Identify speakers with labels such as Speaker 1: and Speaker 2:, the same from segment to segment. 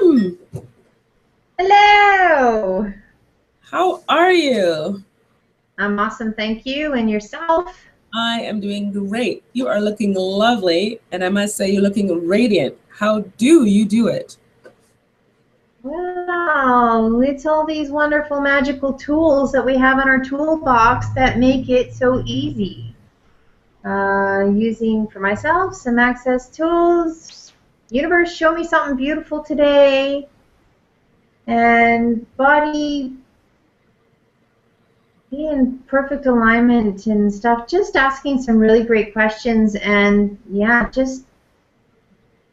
Speaker 1: Kim,
Speaker 2: Hello.
Speaker 1: how are you?
Speaker 2: I'm awesome, thank you. And yourself?
Speaker 1: I am doing great. You are looking lovely, and I must say, you're looking radiant. How do you do it?
Speaker 2: Well, it's all these wonderful magical tools that we have in our toolbox that make it so easy. Using for myself some access tools. Universe, show me something beautiful today. And body be in perfect alignment and stuff. Just asking some really great questions and yeah, just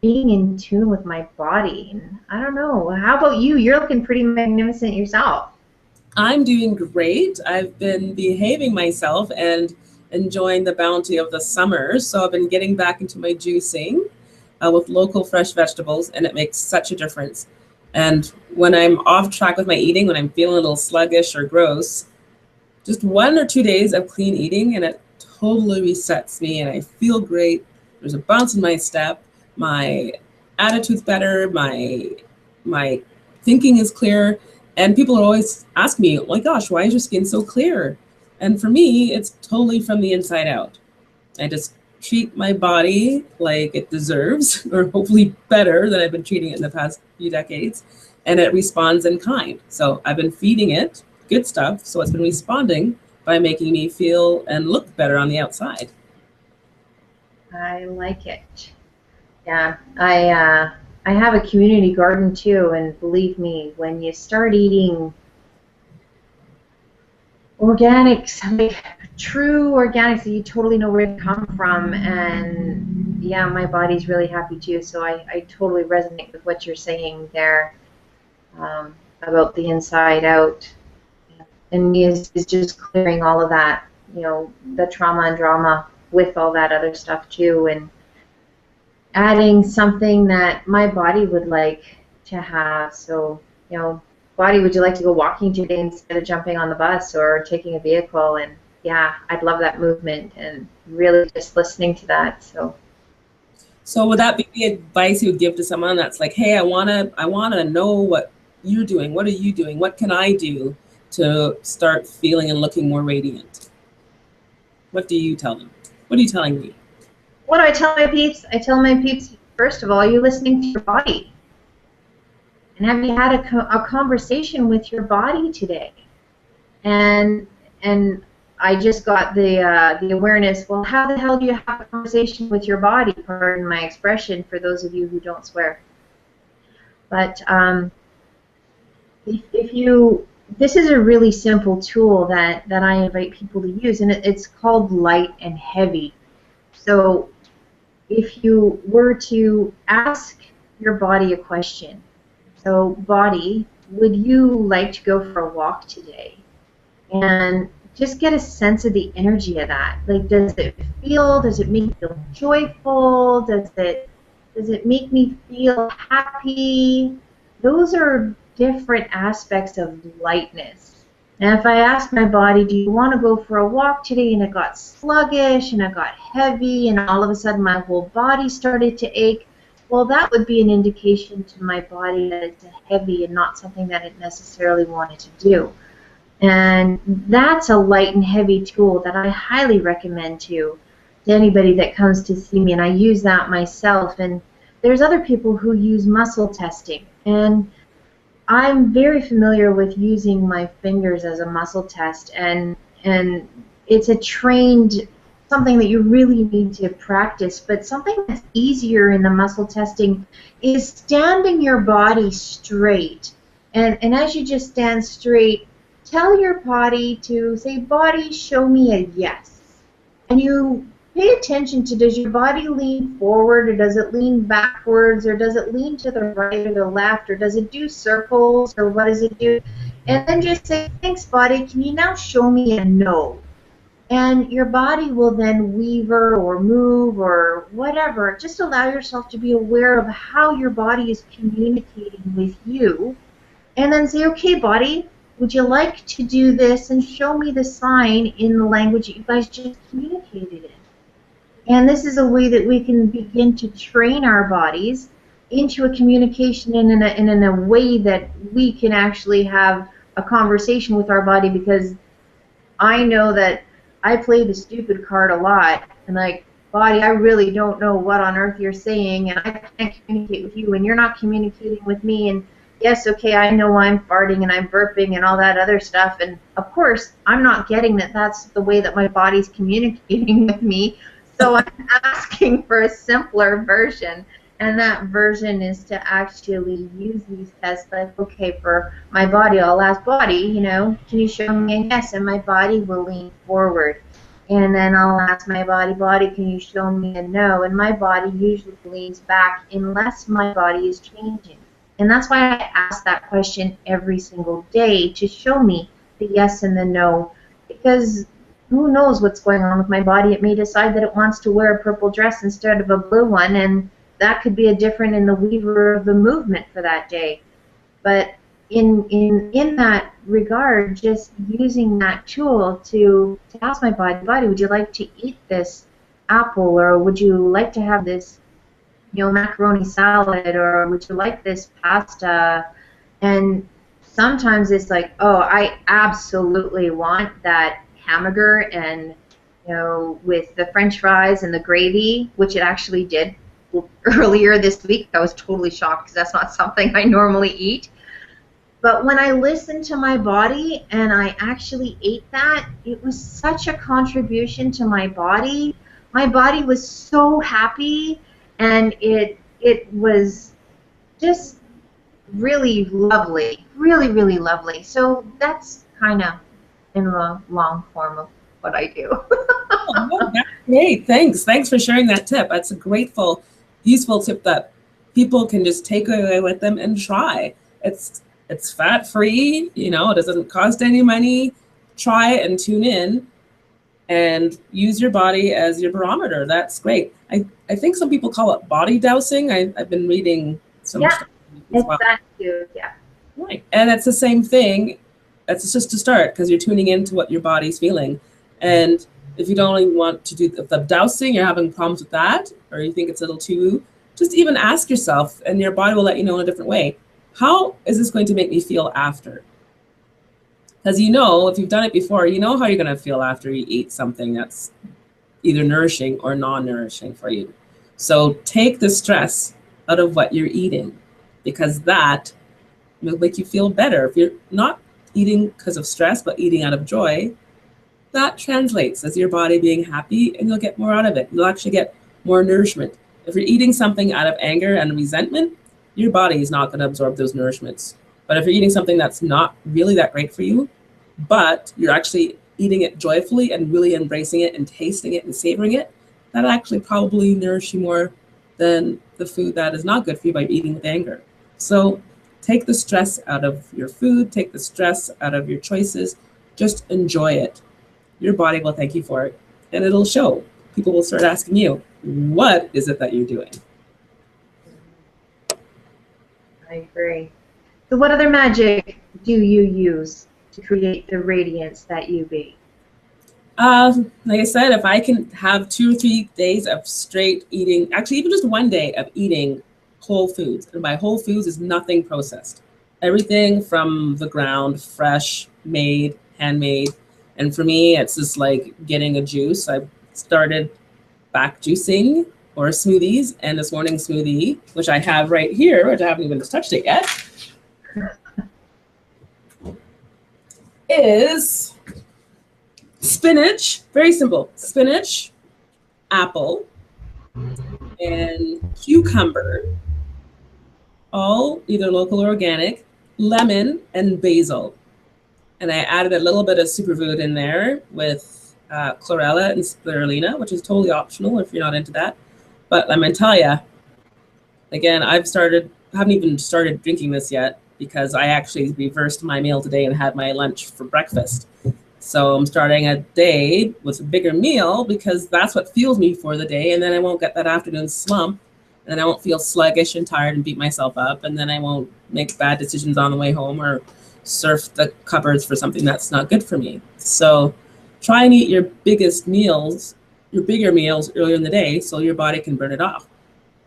Speaker 2: being in tune with my body. And I don't know. How about you? You're looking pretty magnificent yourself.
Speaker 1: I'm doing great. I've been behaving myself and enjoying the bounty of the summer. So I've been getting back into my juicing with local fresh vegetables, and it makes such a difference. And when I'm off track with my eating, when I'm feeling a little sluggish or gross, just 1 or 2 days of clean eating, and it totally resets me, and I feel great. There's a bounce in my step. My attitude's better. My thinking is clear. And people always ask me, oh my gosh, why is your skin so clear? And for me, it's totally from the inside out. I just treat my body like it deserves, or hopefully better than I've been treating it in the past few decades, and it responds in kind. So I've been feeding it good stuff, so it's been responding by making me feel and look better on the outside.
Speaker 2: I like it. Yeah, I have a community garden too, and believe me, when you start eating organics, like true organics that you totally know where they come from, and yeah, my body's really happy too. So I totally resonate with what you're saying there about the inside out. And me is just clearing all of that, the trauma and drama with all that other stuff too, and adding something that my body would like to have. So, body, would you like to go walking today instead of jumping on the bus or taking a vehicle? And yeah, I'd love that movement and really just listening to that.
Speaker 1: So would that be the advice you would give to someone that's like, hey, I wanna know what you're doing. What are you doing? What can I do to start feeling and looking more radiant? What do you tell them? What are you telling me?
Speaker 2: What do I tell my peeps? I tell my peeps, first of all, are you listening to your body? And have you had a conversation with your body today? And I just got the awareness. Well, how the hell do you have a conversation with your body? Pardon my expression for those of you who don't swear. But if you, this is a really simple tool that I invite people to use, and it's called light and heavy. So if you were to ask your body a question, so body, would you like to go for a walk today? And just get a sense of the energy of that. Like, does it make me feel joyful? Does it make me feel happy? Those are different aspects of lightness. And if I ask my body, do you want to go for a walk today? And it got sluggish and it got heavy and all of a sudden my whole body started to ache. Well, that would be an indication to my body that it's heavy and not something that it necessarily wanted to do. And that's a light and heavy tool that I highly recommend to anybody that comes to see me. And I use that myself. And there's other people who use muscle testing. And I'm very familiar with using my fingers as a muscle test. And it's a trained, something that you really need to practice. But something that's easier in the muscle testing is standing your body straight. And as you just stand straight, tell your body to say, body, show me a yes. And you pay attention to, does your body lean forward, or does it lean backwards, or does it lean to the right or the left, or does it do circles, or what does it do? And then just say, thanks, body, can you now show me a no? And your body will then weaver or move or whatever. Just allow yourself to be aware of how your body is communicating with you. And then say, okay, body, would you like to do this and show me the sign in the language that you guys just communicated in? And this is a way that we can begin to train our bodies into a communication and in a way that we can actually have a conversation with our body, because I know that I play the stupid card a lot, and like, body, I really don't know what on earth you're saying, and I can't communicate with you, and you're not communicating with me, and yes, okay, I know I'm farting and I'm burping and all that other stuff, and of course, I'm not getting that that's the way that my body's communicating with me, so I'm asking for a simpler version. And that version is to actually use these tests like, okay, for my body, I'll ask body, you know, can you show me a yes? And my body will lean forward. And then I'll ask my body, body, can you show me a no? And my body usually leans back unless my body is changing. And that's why I ask that question every single day, to show me the yes and the no. Because who knows what's going on with my body? It may decide that it wants to wear a purple dress instead of a blue one, and that could be a different in the weaver of the movement for that day. But in that regard, just using that tool to ask my body, would you like to eat this apple, or would you like to have this, you know, macaroni salad, or would you like this pasta? And sometimes it's like, oh, I absolutely want that hamburger, and you know, with the French fries and the gravy, which it actually did earlier this week. I was totally shocked because that's not something I normally eat. But when I listened to my body and I actually ate that, it was such a contribution to my body. My body was so happy, and it was just really lovely, really, really lovely. So that's kind of in the long form of what I do.
Speaker 1: Oh, that's great. Thanks for sharing that tip. That's a grateful, useful tip that people can just take away with them and try. It's fat free, you know, it doesn't cost any money. Try it and tune in and use your body as your barometer. That's great. I think some people call it body dowsing. I've been reading some stuff as well.
Speaker 2: That too, yeah.
Speaker 1: Right. And it's the same thing. That's just to start, because you're tuning into what your body's feeling. And if you don't even want to do the dowsing, you're having problems with that, or you think it's a little too, just even ask yourself, and your body will let you know in a different way. How is this going to make me feel after? Because you know, if you've done it before, you know how you're going to feel after you eat something that's either nourishing or non-nourishing for you. So take the stress out of what you're eating, because that will make you feel better. If you're not eating because of stress, but eating out of joy, that translates as your body being happy, and you'll get more out of it. You'll actually get more nourishment. If you're eating something out of anger and resentment, your body is not going to absorb those nourishments. But if you're eating something that's not really that great for you, but you're actually eating it joyfully and really embracing it and tasting it and savoring it, that actually probably nourish you more than the food that is not good for you by eating with anger. So take the stress out of your food, take the stress out of your choices, just enjoy it. Your body will thank you for it, and it'll show. People will start asking you, what is it that you're doing?
Speaker 2: I agree. So what other magic do you use to create the radiance that you be?
Speaker 1: Like I said, if I can have 2 or 3 days of straight eating, actually even just 1 day of eating whole foods, and by whole foods is nothing processed. Everything from the ground, fresh, made, handmade. And for me, it's just like getting a juice. I started back juicing or smoothies, and this morning smoothie, which I have right here, which I haven't even touched it yet, is spinach, very simple, spinach, apple, and cucumber, all either local or organic, lemon, and basil. And I added a little bit of superfood in there with chlorella and spirulina, which is totally optional if you're not into that. But let me tell you, again, haven't even started drinking this yet, because I actually reversed my meal today and had my lunch for breakfast. So I'm starting a day with a bigger meal, because that's what fuels me for the day. And then I won't get that afternoon slump, and then I won't feel sluggish and tired and beat myself up. And then I won't make bad decisions on the way home or surf the cupboards for something that's not good for me. So try and eat your bigger meals earlier in the day so your body can burn it off.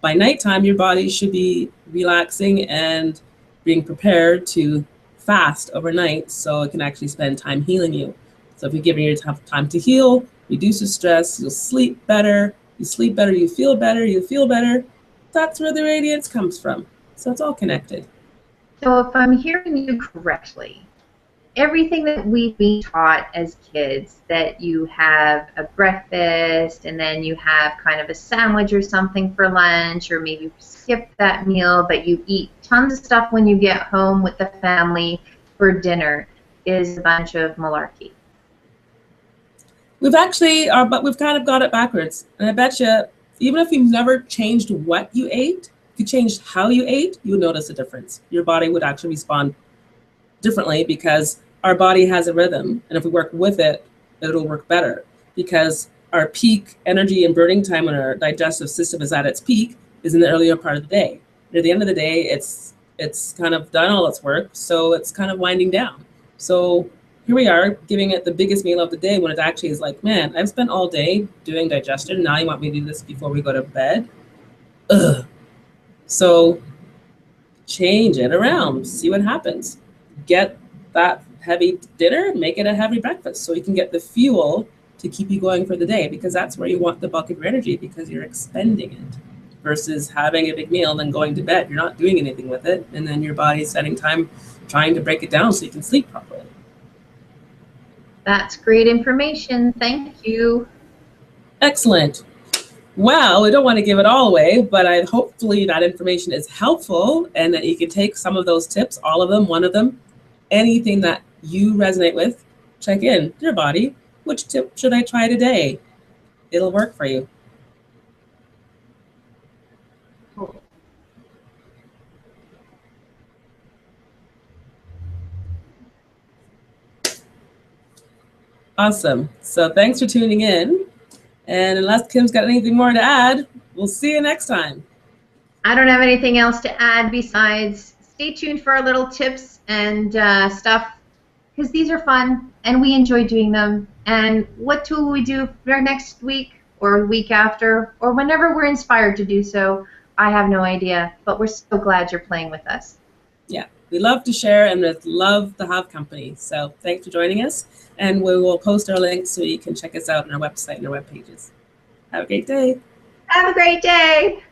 Speaker 1: by nighttime, your body should be relaxing and being prepared to fast overnight so it can actually spend time healing you. So if you're giving yourself time to heal, reduces stress, you'll sleep better. You sleep better, you feel better, you feel better. That's where the radiance comes from. So it's all connected.
Speaker 2: So if I'm hearing you correctly, everything that we've been taught as kids, that you have a breakfast and then you have kind of a sandwich or something for lunch, or maybe you skip that meal but you eat tons of stuff when you get home with the family for dinner, is a bunch of malarkey.
Speaker 1: We've actually, but we've kind of got it backwards. And I bet you, even if you never changed what you ate, if you changed how you ate, you would notice a difference. Your body would actually respond differently because our body has a rhythm. And if we work with it, it'll work better because our peak energy and burning time when our digestive system is at its peak is in the earlier part of the day. And at the end of the day, it's kind of done all its work. So it's kind of winding down. So here we are giving it the biggest meal of the day when it actually is like, man, I've spent all day doing digestion. Now you want me to do this before we go to bed? Ugh. So change it around, see what happens. Get that heavy dinner, make it a heavy breakfast so you can get the fuel to keep you going for the day, because that's where you want the bulk of your energy because you're expending it versus having a big meal and then going to bed. You're not doing anything with it. And then your body's spending time trying to break it down so you can sleep properly.
Speaker 2: That's great information. Thank you.
Speaker 1: Excellent. Well, we don't want to give it all away, but hopefully that information is helpful and that you can take some of those tips, all of them, one of them, anything that you resonate with, check in your body. Which tip should I try today? It'll work for you.
Speaker 2: Cool.
Speaker 1: Awesome. So thanks for tuning in. And unless Kim's got anything more to add, we'll see you next time.
Speaker 2: I don't have anything else to add besides stay tuned for our little tips and stuff, because these are fun and we enjoy doing them. And what tool will we do for next week or the week after or whenever we're inspired to do so, I have no idea. But we're so glad you're playing with us.
Speaker 1: Yeah, we love to share and we love to have company. So thanks for joining us. And we will post our links so you can check us out on our website and our web pages. Have a great day.
Speaker 2: Have a great day.